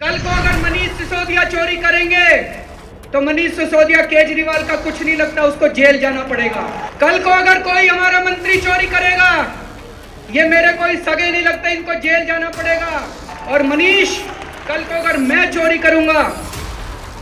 कल को अगर मनीष सिसोदिया चोरी करेंगे तो मनीष सिसोदिया केजरीवाल का कुछ नहीं लगता, उसको जेल जाना पड़ेगा। कल को अगर कोई हमारा मंत्री चोरी करेगा, ये मेरे कोई सगे नहीं लगता, इनको जेल जाना पड़ेगा। और मनीष, कल को अगर मैं चोरी करूंगा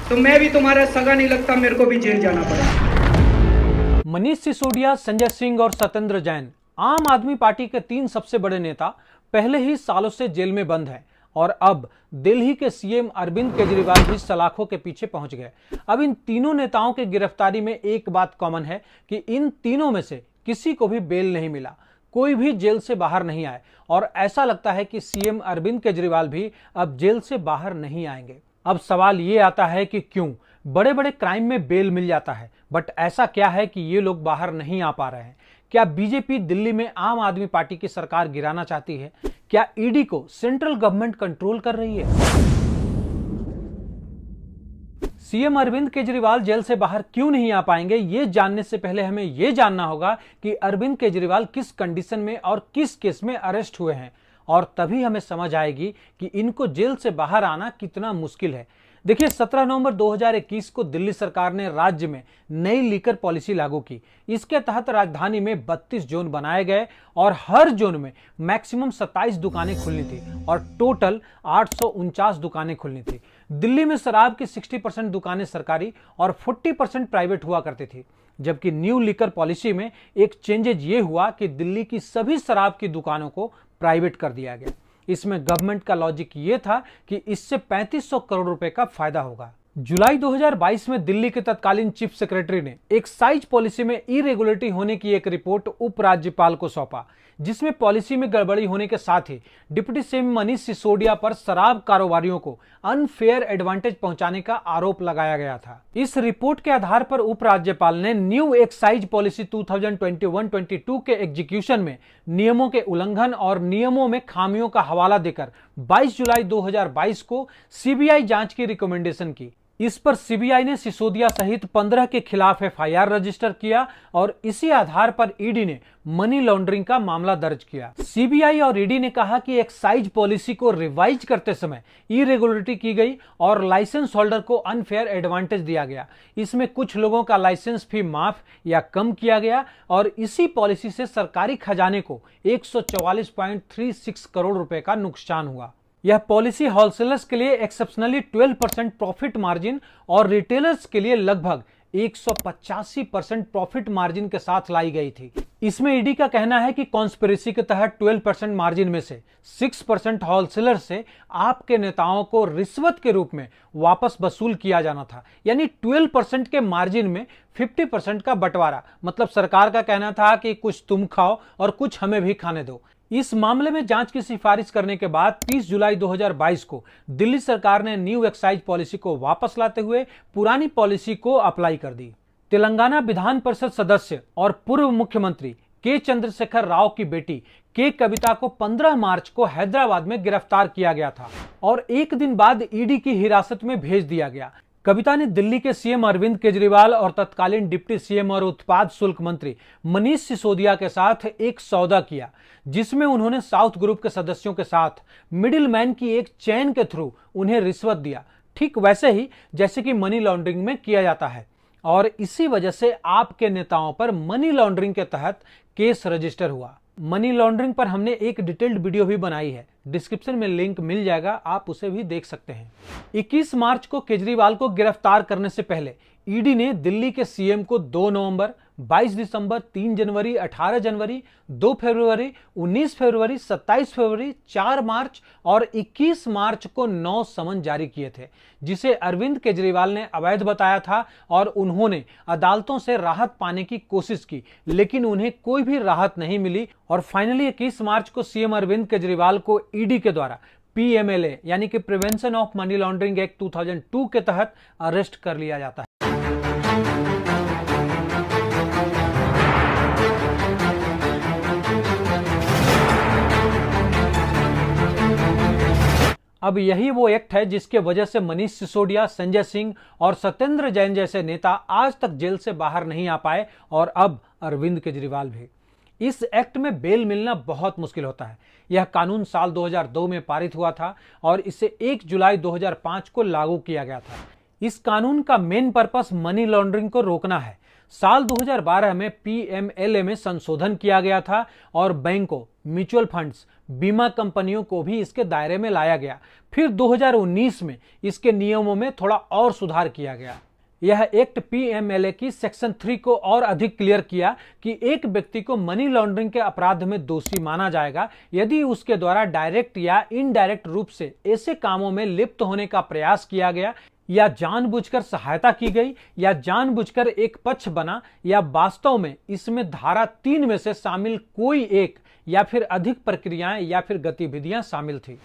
तो मैं भी तुम्हारा सगा नहीं लगता, मेरे को भी जेल जाना पड़ेगा। मनीष सिसोदिया, संजय सिंह और सत्येंद्र जैन, आम आदमी पार्टी के 3 सबसे बड़े नेता, पहले ही सालों से जेल में बंद हैं और अब दिल्ली के सीएम अरविंद केजरीवाल भी सलाखों के पीछे पहुंच गए। अब इन तीनों नेताओं की गिरफ्तारी में एक बात कॉमन है कि इन तीनों में से किसी को भी बेल नहीं मिला, कोई भी जेल से बाहर नहीं आए और ऐसा लगता है कि सीएम अरविंद केजरीवाल भी अब जेल से बाहर नहीं आएंगे। अब सवाल ये आता है कि क्यों बड़े बड़े क्राइम में बेल मिल जाता है, बट ऐसा क्या है कि ये लोग बाहर नहीं आ पा रहे हैं? क्या बीजेपी दिल्ली में आम आदमी पार्टी की सरकार गिराना चाहती है? क्या ईडी को सेंट्रल गवर्नमेंट कंट्रोल कर रही है? सीएम अरविंद केजरीवाल जेल से बाहर क्यों नहीं आ पाएंगे, ये जानने से पहले हमें यह जानना होगा कि अरविंद केजरीवाल किस कंडीशन में और किस केस में अरेस्ट हुए हैं, और तभी हमें समझ आएगी कि इनको जेल से बाहर आना कितना मुश्किल है। देखिए, 17 नवंबर 2021 को दिल्ली सरकार ने राज्य में नई लीकर पॉलिसी लागू की। इसके तहत राजधानी में 32 जोन बनाए गए और हर जोन में मैक्सिमम 27 दुकानें खुलनी थी और टोटल 849 दुकानें खुलनी थी। दिल्ली में शराब की 60% दुकानें सरकारी और 40% प्राइवेट हुआ करती थी, जबकि न्यू लीकर पॉलिसी में एक चेंजेज ये हुआ कि दिल्ली की सभी शराब की दुकानों को प्राइवेट कर दिया गया। इसमें गवर्नमेंट का लॉजिक ये था कि इससे 3500 करोड़ रुपए का फायदा होगा। जुलाई 2022 में दिल्ली के तत्कालीन चीफ सेक्रेटरी ने एक्साइज पॉलिसी में इरेगुलरिटी होने की एक रिपोर्ट उपराज्यपाल को सौंपा, जिसमें पॉलिसी में गड़बड़ी होने के साथ ही डिप्टी सीएम मनीष सिसोदिया पर शराब कारोबारियों को अनफेयर एडवांटेज पहुंचाने का आरोप लगाया गया था। इस रिपोर्ट के आधार पर उपराज्यपाल ने न्यू एक्साइज पॉलिसी 2021-22 के एग्जीक्यूशन में नियमों के उल्लंघन और नियमों में खामियों का हवाला देकर 22 जुलाई 2022 को सीबीआई जांच की रिकमेंडेशन की। इस पर सीबीआई ने सिसोदिया सहित 15 के खिलाफ एफआईआर रजिस्टर किया और इसी आधार पर ईडी ने मनी लॉन्ड्रिंग का मामला दर्ज किया। सीबीआई और ईडी ने कहा कि एक्साइज पॉलिसी को रिवाइज करते समय इरेगुलरिटी की गई और लाइसेंस होल्डर को अनफेयर एडवांटेज दिया गया। इसमें कुछ लोगों का लाइसेंस फी माफ या कम किया गया और इसी पॉलिसी से सरकारी खजाने को 144.36 करोड़ रुपए का नुकसान हुआ। यह पॉलिसी होलसेलर्स के लिए एक्सेप्शनली 12% प्रॉफिट मार्जिन और रिटेलर्स के लिए लगभग 185% प्रॉफिट मार्जिन के साथ लाई गई थी। इसमें ईडी का कहना है कि कॉन्स्पिरेसी के तहत 12% मार्जिन में से 6% होलसेलर से आपके नेताओं को रिश्वत के रूप में वापस वसूल किया जाना था, यानी 12% के मार्जिन में 50% का बंटवारा। मतलब सरकार का कहना था कि कुछ तुम खाओ और कुछ हमें भी खाने दो। इस मामले में जांच की सिफारिश करने के बाद 30 जुलाई 2022 को दिल्ली सरकार ने न्यू एक्साइज पॉलिसी को वापस लाते हुए पुरानी पॉलिसी को अप्लाई कर दी। तेलंगाना विधान परिषद सदस्य और पूर्व मुख्यमंत्री के चंद्रशेखर राव की बेटी के कविता को 15 मार्च को हैदराबाद में गिरफ्तार किया गया था और एक दिन बाद ईडी की हिरासत में भेज दिया गया। कविता ने दिल्ली के सीएम अरविंद केजरीवाल और तत्कालीन डिप्टी सीएम और उत्पाद शुल्क मंत्री मनीष सिसोदिया के साथ एक सौदा किया, जिसमें उन्होंने साउथ ग्रुप के सदस्यों के साथ मिडिलमैन की एक चैन के थ्रू उन्हें रिश्वत दिया, ठीक वैसे ही जैसे कि मनी लॉन्ड्रिंग में किया जाता है। और इसी वजह से आपके नेताओं पर मनी लॉन्ड्रिंग के तहत केस रजिस्टर हुआ। मनी लॉन्ड्रिंग पर हमने एक डिटेल्ड वीडियो भी बनाई है, डिस्क्रिप्शन में लिंक मिल जाएगा, आप उसे भी देख सकते हैं। 21 मार्च को केजरीवाल को गिरफ्तार करने से पहले ईडी ने दिल्ली के सीएम को 2 नवंबर, 22 दिसंबर, 3 जनवरी, 18 जनवरी, 2 फरवरी, 19 फरवरी, 27 फरवरी, 4 मार्च और 21 मार्च को 9 समन जारी किए थे, जिसे अरविंद केजरीवाल ने अवैध बताया था और उन्होंने अदालतों से राहत पाने की कोशिश की, लेकिन उन्हें कोई भी राहत नहीं मिली और फाइनली 21 मार्च को सीएम अरविंद केजरीवाल को ईडी के द्वारा पीएमएलए यानी कि prevention of money laundering act 2002 के तहत अरेस्ट कर लिया जाता है। अब यही वो एक्ट है जिसके वजह से मनीष सिसोदिया, संजय सिंह और सत्येंद्र जैन जैसे नेता आज तक जेल से बाहर नहीं आ पाए और अब अरविंद केजरीवाल भी। इस एक्ट में बेल मिलना बहुत मुश्किल होता है। यह कानून साल 2002 में पारित हुआ था और इसे 1 जुलाई 2005 को लागू किया गया था। इस कानून का मेन पर्पस मनी लॉन्ड्रिंग को रोकना है। साल 2012 में पीएमएलए में संशोधन किया गया था और बैंकों, म्यूचुअल फंड्स, बीमा कंपनियों को भी इसके दायरे में लाया गया। फिर 2019 में इसके नियमों में थोड़ा और सुधार किया गया। यह एक्ट पीएमएलए की सेक्शन 3 को और अधिक क्लियर किया कि एक व्यक्ति को मनी लॉन्ड्रिंग के अपराध में दोषी माना जाएगा यदि उसके द्वारा डायरेक्ट या इनडायरेक्ट रूप से ऐसे कामों में लिप्त होने का प्रयास किया गया या जानबूझकर सहायता की गई या जानबूझकर एक पक्ष बना या वास्तव में इसमें धारा 3 में से शामिल कोई एक या फिर अधिक प्रक्रियाएं या फिर गतिविधियां शामिल थी।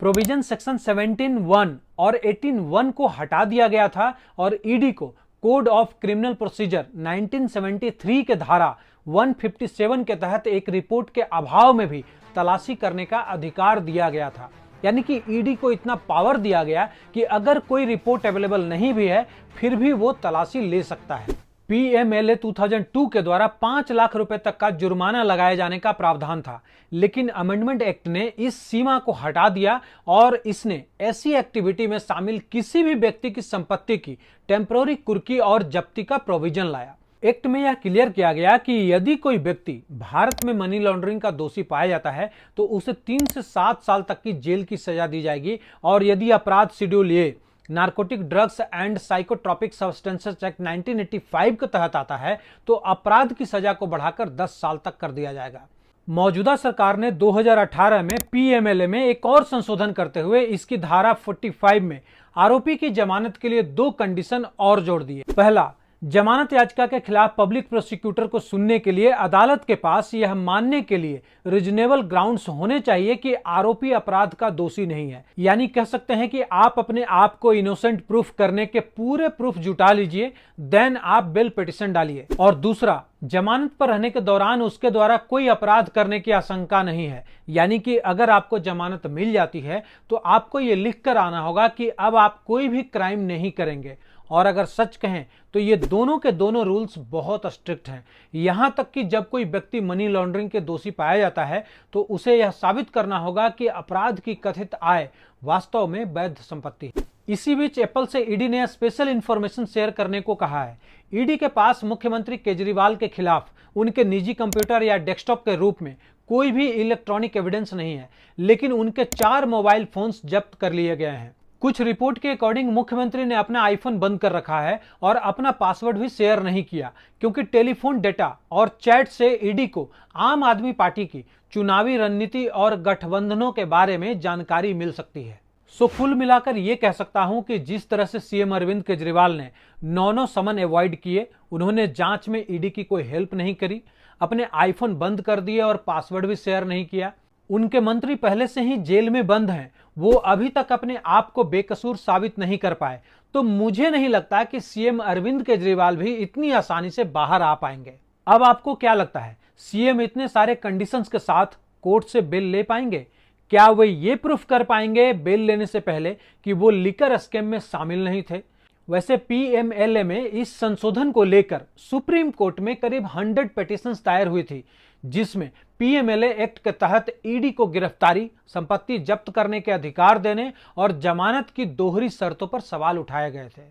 प्रोविजन सेक्शन 17(1) और 18(1) को हटा दिया गया था और ईडी को कोड ऑफ क्रिमिनल प्रोसीजर 1973 के धारा 157 के तहत एक रिपोर्ट के अभाव में भी तलाशी करने का अधिकार दिया गया था। यानी कि ईडी को इतना पावर दिया गया कि अगर कोई रिपोर्ट अवेलेबल नहीं भी है फिर भी वो तलाशी ले सकता है। पीएमएलए 2002 के द्वारा 5 लाख रुपए तक का जुर्माना लगाए जाने का प्रावधान था, लेकिन अमेंडमेंट एक्ट ने इस सीमा को हटा दिया और इसने ऐसी एक्टिविटी में शामिल किसी भी व्यक्ति की संपत्ति की टेम्पररी कुर्की और जब्ती का प्रोविजन लाया। एक्ट में यह क्लियर किया गया कि यदि कोई व्यक्ति भारत में मनी लॉन्ड्रिंग का दोषी पाया जाता है तो उसे 3 से 7 साल तक की जेल की सजा दी जाएगी और यदि अपराध schedule A narcotic drugs and psychotropic substances act 1985 के तहत आता है तो अपराध की सजा को बढ़ाकर 10 साल तक कर दिया जाएगा। मौजूदा सरकार ने 2018 में पीएमएलए में एक और संशोधन करते हुए इसकी धारा 45 में आरोपी की जमानत के लिए 2 कंडीशन और जोड़ दिए। पहला, जमानत याचिका के खिलाफ पब्लिक प्रोसिक्यूटर को सुनने के लिए अदालत के पास यह मानने के लिए रीजनेबल ग्राउंड्स होने चाहिए कि आरोपी अपराध का दोषी नहीं है। यानी कह सकते हैं कि आप अपने आप को इनोसेंट प्रूफ करने के पूरे प्रूफ जुटा लीजिए, देन आप बेल पिटीशन डालिए। और दूसरा, जमानत पर रहने के दौरान उसके द्वारा कोई अपराध करने की आशंका नहीं है। यानी कि अगर आपको जमानत मिल जाती है तो आपको ये लिख कर आना होगा कि अब आप कोई भी क्राइम नहीं करेंगे। और अगर सच कहें तो ये दोनों के दोनों रूल्स बहुत स्ट्रिक्ट हैं। यहां तक कि जब कोई व्यक्ति मनी लॉन्ड्रिंग के दोषी पाया जाता है तो उसे यह साबित करना होगा कि अपराध की कथित आय वास्तव में वैध संपत्ति है। इसी बीच एप्पल से ईडी ने स्पेशल इंफॉर्मेशन शेयर करने को कहा है। ईडी के पास मुख्यमंत्री केजरीवाल के खिलाफ उनके निजी कंप्यूटर या डेस्कटॉप के रूप में कोई भी इलेक्ट्रॉनिक एविडेंस नहीं है, लेकिन उनके 4 मोबाइल फोन्स जब्त कर लिए गए हैं। कुछ रिपोर्ट के अकॉर्डिंग मुख्यमंत्री ने अपना आईफोन बंद कर रखा है और अपना पासवर्ड भी शेयर नहीं किया, क्योंकि टेलीफोन डेटा और चैट से ईडी को आम आदमी पार्टी की चुनावी रणनीति और गठबंधनों के बारे में जानकारी मिल सकती है। सो कुल मिलाकर ये कह सकता हूं कि जिस तरह से सीएम अरविंद केजरीवाल ने 9 समन अवॉइड किए, उन्होंने जांच में ईडी की कोई हेल्प नहीं करी, अपने आईफोन बंद कर दिए और पासवर्ड भी शेयर नहीं किया, उनके मंत्री पहले से ही जेल में बंद हैं, वो अभी तक अपने आप को बेकसूर साबित नहीं कर पाए, तो मुझे नहीं लगता कि सीएम अरविंद केजरीवाल भी इतनी आसानी से बाहर आ पाएंगे। अब आपको क्या लगता है, सीएम इतने सारे कंडीशंस के साथ कोर्ट से बेल ले पाएंगे? क्या वे ये प्रूफ कर पाएंगे बेल लेने से पहले कि वो लिकर स्कैम में शामिल नहीं थे? वैसे पीएमएलए में इस संशोधन को लेकर सुप्रीम कोर्ट में करीब 100 पिटीशंस दायर हुई थी, जिसमें पीएमएलए एक्ट के तहत ईडी को गिरफ्तारी, संपत्ति जब्त करने के अधिकार देने और जमानत की दोहरी शर्तों पर सवाल उठाए गए थे।